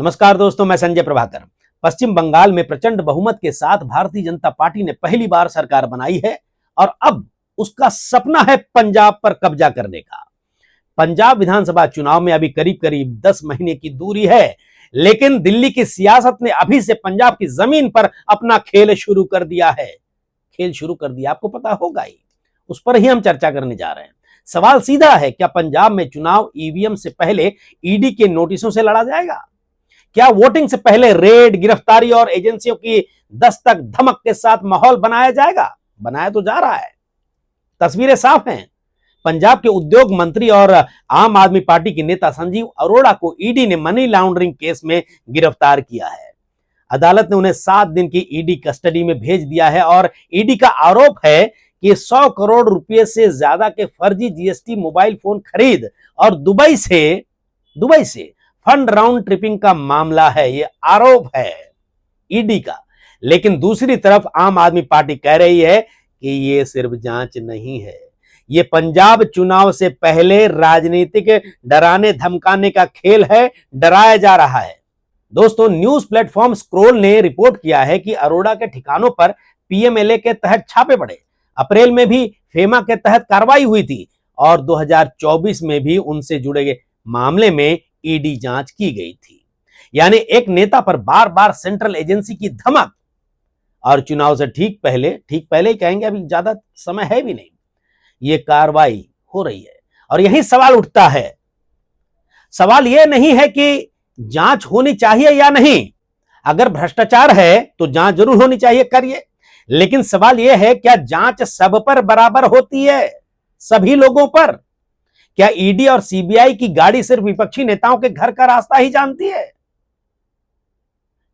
नमस्कार दोस्तों, मैं संजय प्रभाकर। पश्चिम बंगाल में प्रचंड बहुमत के साथ भारतीय जनता पार्टी ने पहली बार सरकार बनाई है और अब उसका सपना है पंजाब पर कब्जा करने का। पंजाब विधानसभा चुनाव में अभी करीब करीब 10 महीने की दूरी है, लेकिन दिल्ली की सियासत ने अभी से पंजाब की जमीन पर अपना खेल शुरू कर दिया है। खेल शुरू कर दिया, आपको पता होगा ही, उस पर ही हम चर्चा करने जा रहे हैं। सवाल सीधा है, क्या पंजाब में चुनाव ईवीएम से पहले ईडी के नोटिसों से लड़ा जाएगा? क्या वोटिंग से पहले रेड, गिरफ्तारी और एजेंसियों की दस्तक धमक के साथ माहौल बनाया जाएगा? बनाया तो जा रहा है, तस्वीरें साफ हैं। पंजाब के उद्योग मंत्री और आम आदमी पार्टी के नेता संजीव अरोड़ा को ईडी ने मनी लॉन्ड्रिंग केस में गिरफ्तार किया है। अदालत ने उन्हें 7 दिन की ईडी कस्टडी में भेज दिया है और ईडी का आरोप है कि 100 करोड़ रुपए से ज्यादा के फर्जी जीएसटी मोबाइल फोन खरीद और दुबई से फंड राउंड ट्रिपिंग का मामला है। यह आरोप है ईडी का। लेकिन दूसरी तरफ आम आदमी पार्टी कह रही है कि यह सिर्फ जांच नहीं है, यह पंजाब चुनाव से पहले राजनीतिक डराने धमकाने का खेल है, डराया जा रहा है। दोस्तों, न्यूज प्लेटफॉर्म स्क्रोल ने रिपोर्ट किया है कि अरोड़ा के ठिकानों पर पीएमएलए के तहत छापे पड़े। अप्रैल में भी फेमा के तहत कार्रवाई हुई थी और 2024 में भी उनसे जुड़े मामले में ईडी जांच की गई थी। यानी एक नेता पर बार बार सेंट्रल एजेंसी की धमक, और चुनाव से ठीक पहले ही कहेंगे, अभी ज्यादा समय है भी नहीं, ये कार्रवाई हो रही है। और यही सवाल उठता है। सवाल यह नहीं है कि जांच होनी चाहिए या नहीं। अगर भ्रष्टाचार है तो जांच जरूर होनी चाहिए, करिए। लेकिन सवाल यह है, क्या जांच सब पर बराबर होती है, सभी लोगों पर? क्या ईडी और सीबीआई की गाड़ी सिर्फ विपक्षी नेताओं के घर का रास्ता ही जानती है?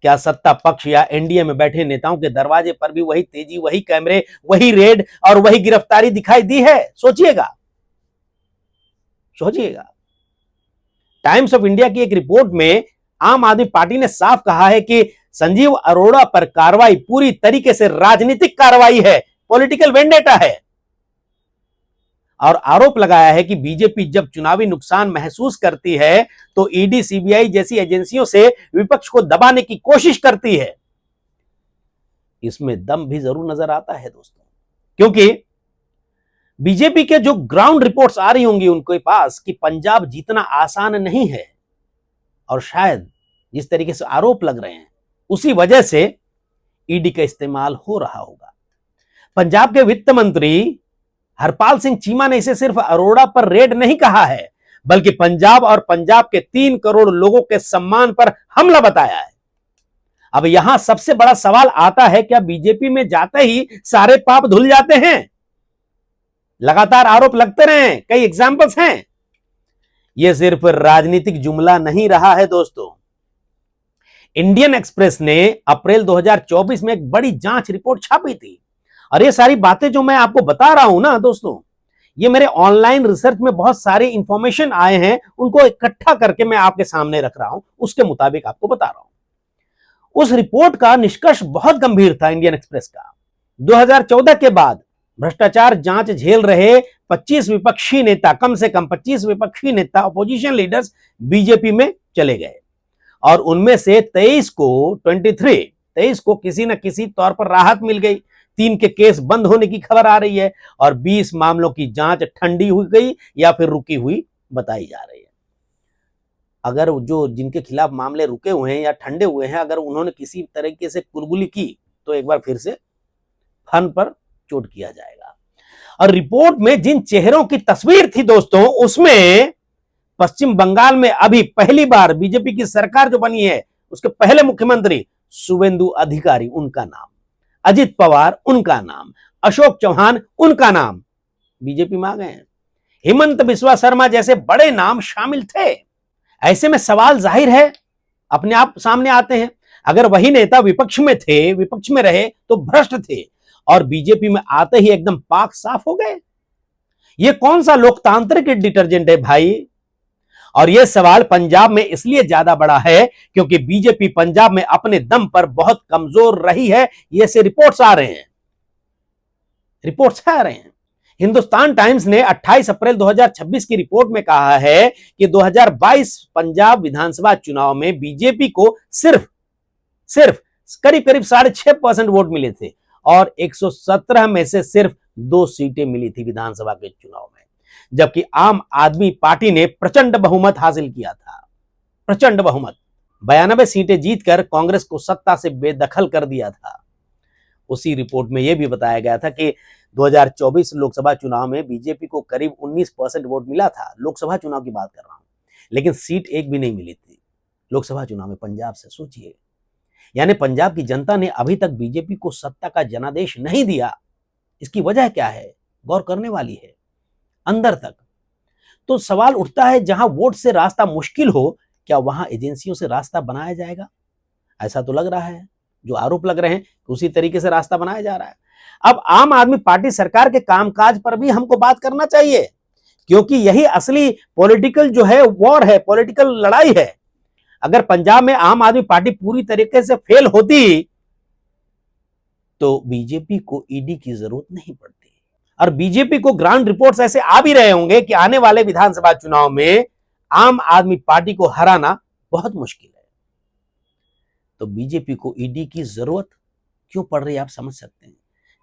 क्या सत्ता पक्ष या एनडीए में बैठे नेताओं के दरवाजे पर भी वही तेजी, वही कैमरे, वही रेड और वही गिरफ्तारी दिखाई दी है? सोचिएगा। टाइम्स ऑफ इंडिया की एक रिपोर्ट में आम आदमी पार्टी ने साफ कहा है कि संजीव अरोड़ा पर कार्रवाई पूरी तरीके से राजनीतिक कार्रवाई है, पॉलिटिकल वेंडेटा है। और आरोप लगाया है कि बीजेपी जब चुनावी नुकसान महसूस करती है तो ईडी, सीबीआई जैसी एजेंसियों से विपक्ष को दबाने की कोशिश करती है। इसमें दम भी जरूर नजर आता है दोस्तों, क्योंकि बीजेपी के जो ग्राउंड रिपोर्ट्स आ रही होंगी उनके पास कि पंजाब जीतना आसान नहीं है, और शायद जिस तरीके से आरोप लग रहे हैं उसी वजह से ईडी का इस्तेमाल हो रहा होगा। पंजाब के वित्त मंत्री हरपाल सिंह चीमा ने इसे सिर्फ अरोड़ा पर रेड नहीं कहा है, बल्कि पंजाब और पंजाब के 3 करोड़ लोगों के सम्मान पर हमला बताया है। अब यहां सबसे बड़ा सवाल आता है, क्या बीजेपी में जाते ही सारे पाप धुल जाते हैं? लगातार आरोप लगते रहे, कई एग्जाम्पल्स हैं। यह सिर्फ राजनीतिक जुमला नहीं रहा है दोस्तों। इंडियन एक्सप्रेस ने अप्रैल 2024 में एक बड़ी जांच रिपोर्ट छापी थी, और ये सारी बातें जो मैं आपको बता रहा हूं ना दोस्तों, ये मेरे ऑनलाइन रिसर्च में बहुत सारे इंफॉर्मेशन आए हैं, उनको इकट्ठा करके मैं आपके सामने रख रहा हूं, उसके मुताबिक आपको बता रहा हूं। उस रिपोर्ट का निष्कर्ष बहुत गंभीर था इंडियन एक्सप्रेस का। 2014 के बाद भ्रष्टाचार जांच झेल रहे 25 विपक्षी नेता, कम से कम 25 विपक्षी नेता, अपोजिशन लीडर्स बीजेपी में चले गए, और उनमें से 23 को किसी न किसी तौर पर राहत मिल गई। 3 के केस बंद होने की खबर आ रही है और 20 मामलों की जांच ठंडी हुई गई या फिर रुकी हुई बताई जा रही है। अगर जो जिनके खिलाफ मामले रुके हुए हैं या ठंडे हुए हैं, अगर उन्होंने किसी तरीके से कुलबुली की तो एक बार फिर से फन पर चोट किया जाएगा। और रिपोर्ट में जिन चेहरों की तस्वीर थी दोस्तों, उसमें पश्चिम बंगाल में अभी पहली बार बीजेपी की सरकार जो बनी है, उसके पहले मुख्यमंत्री शुवेंदु अधिकारी, उनका नाम, अजित पवार उनका नाम, अशोक चौहान उनका नाम बीजेपी में आ गए हैं। हेमंत बिस्वा शर्मा जैसे बड़े नाम शामिल थे। ऐसे में सवाल जाहिर है अपने आप सामने आते हैं, अगर वही नेता विपक्ष में रहे तो भ्रष्ट थे, और बीजेपी में आते ही एकदम पाक साफ हो गए। यह कौन सा लोकतांत्रिक डिटर्जेंट है भाई? और यह सवाल पंजाब में इसलिए ज्यादा बड़ा है क्योंकि बीजेपी पंजाब में अपने दम पर बहुत कमजोर रही है। ये से रिपोर्ट्स आ रहे हैं। हिंदुस्तान टाइम्स ने 28 अप्रैल 2026 की रिपोर्ट में कहा है कि 2022 पंजाब विधानसभा चुनाव में बीजेपी को सिर्फ सिर्फ करीब करीब 6.5% वोट मिले थे और 117 में से सिर्फ 2 सीटें मिली थी विधानसभा के चुनाव में, जबकि आम आदमी पार्टी ने प्रचंड बहुमत हासिल किया था। प्रचंड बहुमत 92 सीटें जीतकर कांग्रेस को सत्ता से बेदखल कर दिया था। उसी रिपोर्ट में यह भी बताया गया था कि 2024 लोकसभा चुनाव में बीजेपी को करीब 19% वोट मिला था। लोकसभा चुनाव की बात कर रहा हूं, लेकिन सीट एक भी नहीं मिली थी लोकसभा चुनाव में पंजाब से। सोचिए, यानी पंजाब की जनता ने अभी तक बीजेपी को सत्ता का जनादेश नहीं दिया। इसकी वजह क्या है? गौर करने वाली है अंदर तक। तो सवाल उठता है, जहां वोट से रास्ता मुश्किल हो, क्या वहां एजेंसियों से रास्ता बनाया जाएगा? ऐसा तो लग रहा है, जो आरोप लग रहे हैं उसी तरीके से रास्ता बनाया जा रहा है। अब आम आदमी पार्टी सरकार के कामकाज पर भी हमको बात करना चाहिए, क्योंकि यही असली पॉलिटिकल जो है वॉर है, पॉलिटिकल लड़ाई है। अगर पंजाब में आम आदमी पार्टी पूरी तरीके से फेल होती तो बीजेपी को ईडी की जरूरत नहीं पड़ती। और बीजेपी को ग्राउंड रिपोर्ट्स ऐसे आ भी रहे होंगे कि आने वाले विधानसभा चुनाव में आम आदमी पार्टी को हराना बहुत मुश्किल है। तो बीजेपी को ईडी की जरूरत क्यों पड़ रही है, आप समझ सकते हैं।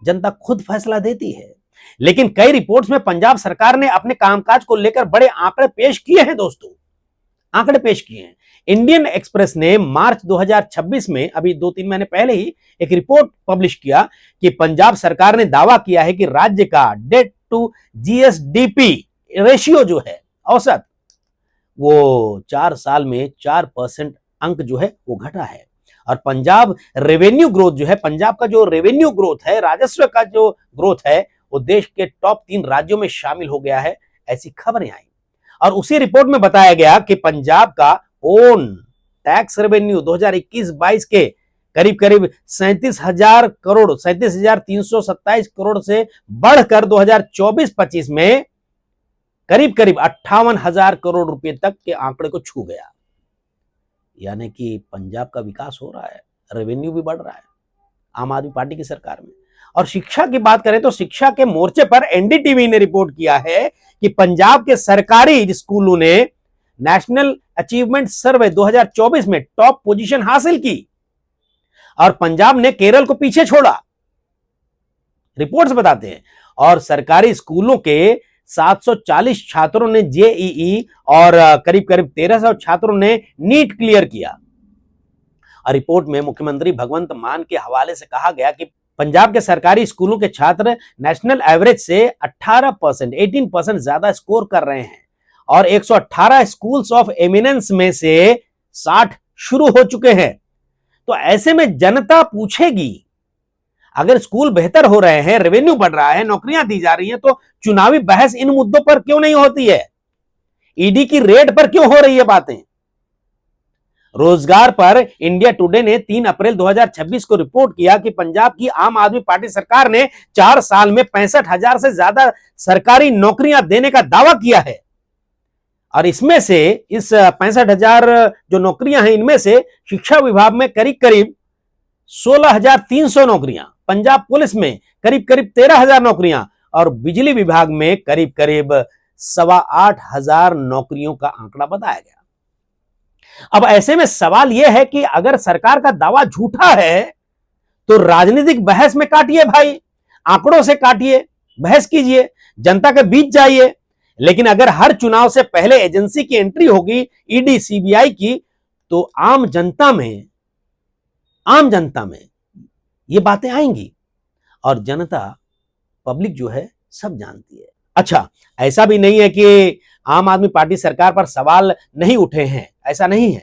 जनता खुद फैसला देती है, लेकिन कई रिपोर्ट्स में पंजाब सरकार ने अपने कामकाज को लेकर बड़े आंकड़े पेश किए हैं। दोस्तों, आंकड़े पेश किए हैं। इंडियन एक्सप्रेस ने मार्च 2026 में, अभी 2-3 महीने पहले ही, एक रिपोर्ट पब्लिश किया कि पंजाब सरकार ने दावा किया है कि राज्य का डेट टू जीएसडीपी रेशियो जो है औसत, वो 4 साल में 4% अंक जो है वो घटा है। और पंजाब रेवेन्यू ग्रोथ जो है, पंजाब का जो रेवेन्यू ग्रोथ है, राजस्व का जो ग्रोथ है, वो देश के टॉप 3 राज्यों में शामिल हो गया है, ऐसी खबरें आई। और उसी रिपोर्ट में बताया गया कि पंजाब का ओन टैक्स रेवेन्यू 2021-22 के करीब करीब 37,000 करोड़, 37,327 करोड़ से बढ़कर 2024-25 में करीब करीब 58,000 करोड़ रुपए तक के आंकड़े को छू गया। यानी कि पंजाब का विकास हो रहा है, रेवेन्यू भी बढ़ रहा है आम आदमी पार्टी की सरकार में। और शिक्षा की बात करें तो शिक्षा के मोर्चे पर एनडीटीवी ने रिपोर्ट किया है कि पंजाब के सरकारी स्कूलों ने नेशनल अचीवमेंट सर्वे 2024 में टॉप पोजीशन हासिल की और पंजाब ने केरल को पीछे छोड़ा, रिपोर्ट्स बताते हैं। और सरकारी स्कूलों के 740 छात्रों ने जेईई और करीब करीब 1300 छात्रों ने नीट क्लियर किया। और रिपोर्ट में मुख्यमंत्री भगवंत मान के हवाले से कहा गया कि पंजाब के सरकारी स्कूलों के छात्र नेशनल एवरेज से 18% ज्यादा स्कोर कर रहे हैं और 118 स्कूल्स ऑफ एमिनेंस में से 60 शुरू हो चुके हैं। तो ऐसे में जनता पूछेगी, अगर स्कूल बेहतर हो रहे हैं, रेवेन्यू बढ़ रहा है, नौकरियां दी जा रही हैं, तो चुनावी बहस इन मुद्दों पर क्यों नहीं होती है? ईडी की रेड पर क्यों हो रही है बातें? रोजगार पर इंडिया टुडे ने 3 अप्रैल 2026 को रिपोर्ट किया कि पंजाब की आम आदमी पार्टी सरकार ने 4 साल में 65,000 से ज्यादा सरकारी नौकरियां देने का दावा किया है। और इसमें से, इस 65,000 जो नौकरियां हैं, इनमें से शिक्षा विभाग में करीब करीब 16,300 नौकरियां, पंजाब पुलिस में करीब करीब 13,000 नौकरियां और बिजली विभाग में करीब करीब 8,25,000 नौकरियों का आंकड़ा बताया गया। अब ऐसे में सवाल यह है कि अगर सरकार का दावा झूठा है तो राजनीतिक बहस में काटिए भाई, आंकड़ों से काटिए, बहस कीजिए, जनता के बीच जाइए। लेकिन अगर हर चुनाव से पहले एजेंसी की एंट्री होगी, ईडी सीबीआई की, तो आम जनता में ये बातें आएंगी और जनता, पब्लिक जो है सब जानती है। अच्छा, ऐसा भी नहीं है कि आम आदमी पार्टी सरकार पर सवाल नहीं उठे हैं, ऐसा नहीं है।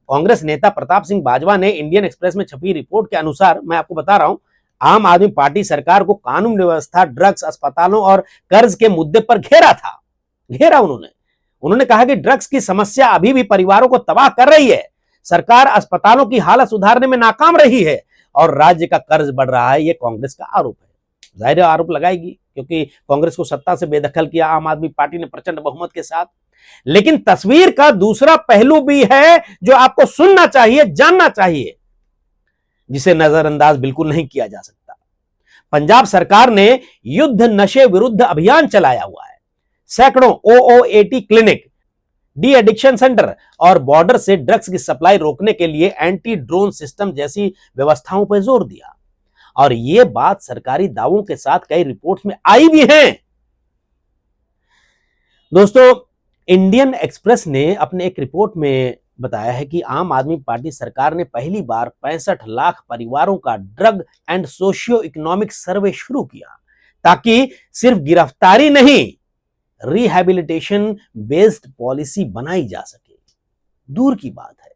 कांग्रेस नेता प्रताप सिंह बाजवा ने इंडियन एक्सप्रेस में छपी रिपोर्ट के अनुसार, मैं आपको बता रहा हूं, आम आदमी पार्टी सरकार को कानून व्यवस्था, ड्रग्स, अस्पतालों और कर्ज के मुद्दे पर घेरा उन्होंने कहा कि ड्रग्स की समस्या अभी भी परिवारों को तबाह कर रही है, सरकार अस्पतालों की हालत सुधारने में नाकाम रही है और राज्य का कर्ज बढ़ रहा है। यह कांग्रेस का आरोप है। जाहिर आरोप लगाएगी, क्योंकि कांग्रेस को सत्ता से बेदखल किया आम आदमी पार्टी ने प्रचंड बहुमत के साथ। लेकिन तस्वीर का दूसरा पहलू भी है जो आपको सुनना चाहिए, जानना चाहिए, जिसे नजरअंदाज बिल्कुल नहीं किया जा सकता। पंजाब सरकार ने युद्ध नशे विरुद्ध अभियान चलाया हुआ है। सैकड़ों OOAT clinic, de addiction centre और बॉर्डर से ड्रग्स की सप्लाई रोकने के लिए एंटी ड्रोन सिस्टम जैसी व्यवस्थाओं पर जोर दिया। और यह बात सरकारी दावों के साथ कई रिपोर्ट्स में आई भी है। दोस्तों, इंडियन एक्सप्रेस ने अपने एक रिपोर्ट में बताया है कि आम आदमी पार्टी सरकार ने पहली बार 65 लाख परिवारों का drug and socio economic survey शुरू किया, ताकि सिर्फ गिरफ्तारी नहीं, रिहैबिलिटेशन बेस्ड पॉलिसी बनाई जा सके। दूर की बात है।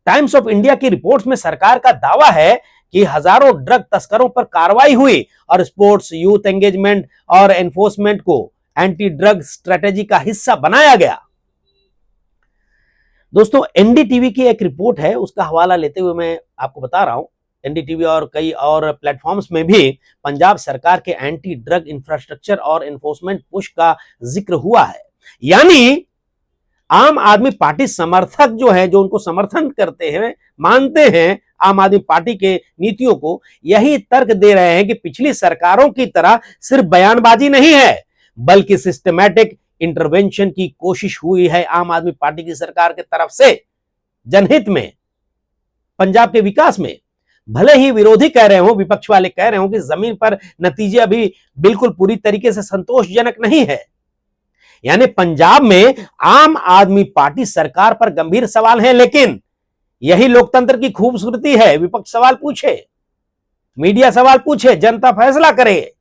टाइम्स ऑफ इंडिया की रिपोर्ट्स में सरकार का दावा है कि हजारों ड्रग तस्करों पर कार्रवाई हुई और स्पोर्ट्स, यूथ एंगेजमेंट और एनफोर्समेंट को एंटी ड्रग स्ट्रेटेजी का हिस्सा बनाया गया। दोस्तों, एनडीटीवी की एक रिपोर्ट है, उसका हवाला लेते हुए मैं आपको बता रहा हूं। एनडीटीवी और कई और प्लेटफॉर्म्स में भी पंजाब सरकार के एंटी ड्रग इंफ्रास्ट्रक्चर और एनफोर्समेंट पुश का जिक्र हुआ है। यानी आम आदमी पार्टी समर्थक जो है, जो उनको समर्थन करते हैं, मानते हैं आम आदमी पार्टी के नीतियों को, यही तर्क दे रहे हैं कि पिछली सरकारों की तरह सिर्फ बयानबाजी नहीं है, बल्कि सिस्टमैटिक इंटरवेंशन की कोशिश हुई है आम आदमी पार्टी की सरकार के तरफ से जनहित में, पंजाब के विकास में। भले ही विरोधी कह रहे हो, विपक्ष वाले कह रहे हो कि जमीन पर नतीजे अभी बिल्कुल पूरी तरीके से संतोषजनक नहीं है। यानी पंजाब में आम आदमी पार्टी सरकार पर गंभीर सवाल है, लेकिन यही लोकतंत्र की खूबसूरती है। विपक्ष सवाल पूछे, मीडिया सवाल पूछे, जनता फैसला करे।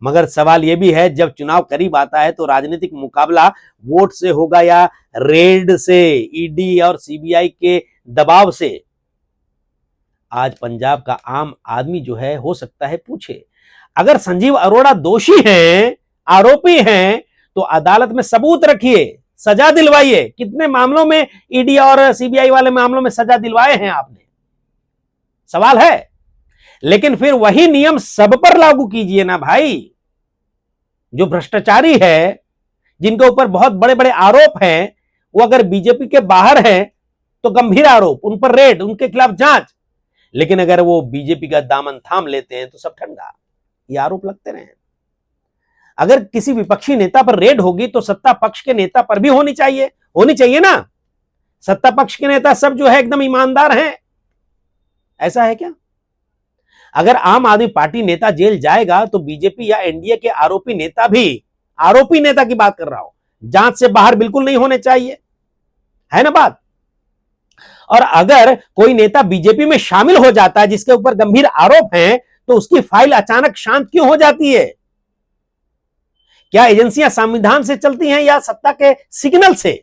मगर सवाल यह भी है, जब चुनाव करीब आता है तो राजनीतिक मुकाबला वोट से होगा या रेड से, ईडी और सीबीआई के दबाव से। आज पंजाब का आम आदमी जो है, हो सकता है पूछे, अगर संजीव अरोड़ा दोषी हैं, आरोपी हैं, तो अदालत में सबूत रखिए, सजा दिलवाइए। कितने मामलों में ईडी और सीबीआई वाले मामलों में सजा दिलवाए हैं आपने? सवाल है। लेकिन फिर वही नियम सब पर लागू कीजिए ना भाई। जो भ्रष्टाचारी है, जिनके ऊपर बहुत बड़े बड़े आरोप हैं, वो अगर बीजेपी के बाहर हैं तो गंभीर आरोप, उन पर रेड, उनके खिलाफ जांच। लेकिन अगर वो बीजेपी का दामन थाम लेते हैं तो सब ठंडा, ये आरोप लगते रहे। अगर किसी विपक्षी नेता पर रेड होगी तो सत्ता पक्ष के नेता पर भी होनी चाहिए ना। सत्ता पक्ष के नेता सब जो है एकदम ईमानदार हैं, ऐसा है क्या? अगर आम आदमी पार्टी नेता जेल जाएगा तो बीजेपी या एनडीए के आरोपी नेता भी, आरोपी नेता की बात कर रहा हूं, जांच से बाहर बिल्कुल नहीं होने चाहिए, है ना बात? और अगर कोई नेता बीजेपी में शामिल हो जाता है जिसके ऊपर गंभीर आरोप हैं, तो उसकी फाइल अचानक शांत क्यों हो जाती है? क्या एजेंसियां संविधान से चलती हैं या सत्ता के सिग्नल से?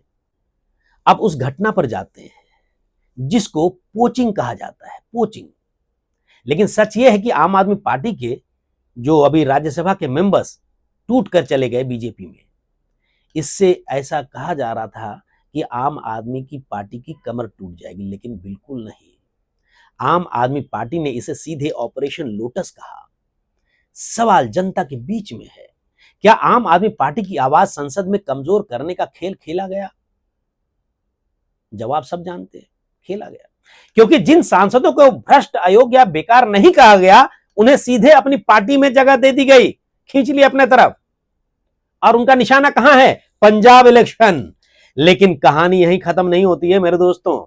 अब उस घटना पर जाते हैं जिसको पोचिंग कहा जाता है, पोचिंग। लेकिन सच यह है कि आम आदमी पार्टी के जो अभी राज्यसभा के मेंबर्स टूट कर चले गए बीजेपी में, इससे ऐसा कहा जा रहा था कि आम आदमी की पार्टी की कमर टूट जाएगी, लेकिन बिल्कुल नहीं। आम आदमी पार्टी ने इसे सीधे ऑपरेशन लोटस कहा। सवाल जनता के बीच में है, क्या आम आदमी पार्टी की आवाज संसद में कमजोर करने का खेल खेला गया? जवाब सब जानते हैं, खेला गया। क्योंकि जिन सांसदों को भ्रष्ट, अयोग्य या बेकार नहीं कहा गया, उन्हें सीधे अपनी पार्टी में जगह दे दी गई, खींच ली अपने तरफ। और उनका निशाना कहां है? पंजाब इलेक्शन। लेकिन कहानी यहीं खत्म नहीं होती है मेरे दोस्तों,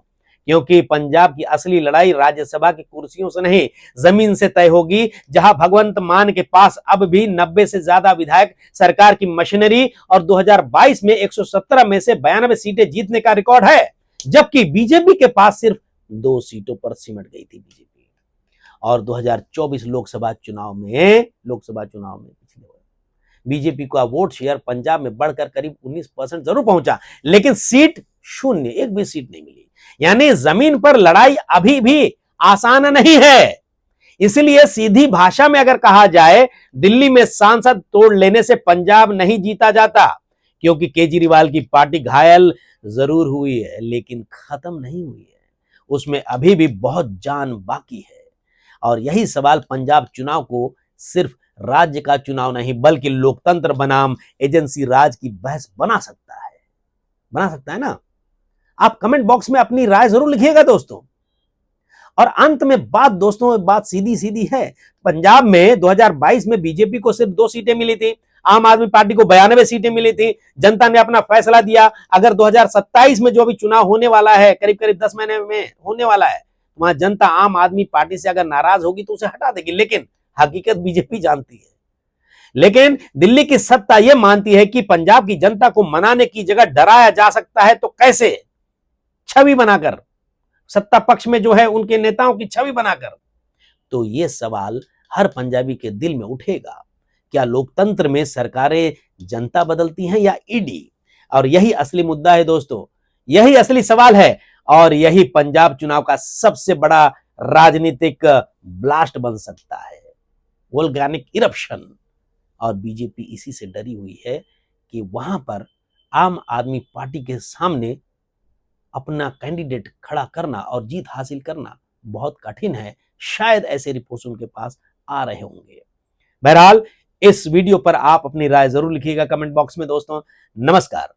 क्योंकि पंजाब की असली लड़ाई राज्यसभा की कुर्सियों से नहीं, जमीन से तय होगी, जहां भगवंत मान के पास अब भी 90 से ज्यादा विधायक, सरकार की मशीनरी और 2022 में 117 में से 92 सीटें जीतने का रिकॉर्ड है। जबकि बीजेपी के पास सिर्फ 2 सीटों पर सिमट गई थी बीजेपी। और 2024 लोकसभा चुनाव में पिछले बीजेपी का वोट शेयर पंजाब में बढ़कर करीब 19% जरूर पहुंचा, लेकिन सीट शून्य, एक भी सीट नहीं मिली। यानी जमीन पर लड़ाई अभी भी आसान नहीं है। इसलिए सीधी भाषा में अगर कहा जाए, दिल्ली में सांसद तोड़ लेने से पंजाब नहीं जीता जाता, क्योंकि केजरीवाल की पार्टी घायल जरूर हुई है, लेकिन खत्म नहीं हुई है। उसमें अभी भी बहुत जान बाकी है। और यही सवाल पंजाब चुनाव को सिर्फ राज्य का चुनाव नहीं, बल्कि लोकतंत्र बनाम एजेंसी राज की बहस बना सकता है ना? आप कमेंट बॉक्स में अपनी राय जरूर लिखिएगा दोस्तों। और अंत में बात दोस्तों, बात सीधी सीधी है। पंजाब में 2022 में बीजेपी को सिर्फ 2 सीटें मिली थी, आम आदमी पार्टी को 92 सीटें मिली थी। जनता ने अपना फैसला दिया। अगर 2027 में जो भी चुनाव होने वाला है, करीब करीब 10 महीने में होने वाला है, वहां जनता आम आदमी पार्टी से अगर नाराज होगी तो उसे हटा देगी। लेकिन हकीकत बीजेपी जानती है। लेकिन दिल्ली की सत्ता यह मानती है कि पंजाब की जनता को मनाने की जगह डराया जा सकता है, तो कैसे? छवि बनाकर, सत्ता पक्ष में जो है उनके नेताओं की छवि बनाकर। तो यह सवाल हर पंजाबी के दिल में उठेगा, क्या लोकतंत्र में सरकारें जनता बदलती हैं या ईडी? और यही असली मुद्दा है दोस्तों, यही असली सवाल है, और यही पंजाब चुनाव का सबसे बड़ा राजनीतिक ब्लास्ट बन सकता है, वोल्केनिक इरप्शन। और बीजेपी इसी से डरी हुई है कि वहां पर आम आदमी पार्टी के सामने अपना कैंडिडेट खड़ा करना और जीत हासिल करना बहुत कठिन है। शायद ऐसे रिपोर्ट्स उनके पास आ रहे होंगे। बहरहाल इस वीडियो पर आप अपनी राय जरूर लिखिएगा कमेंट बॉक्स में दोस्तों। नमस्कार।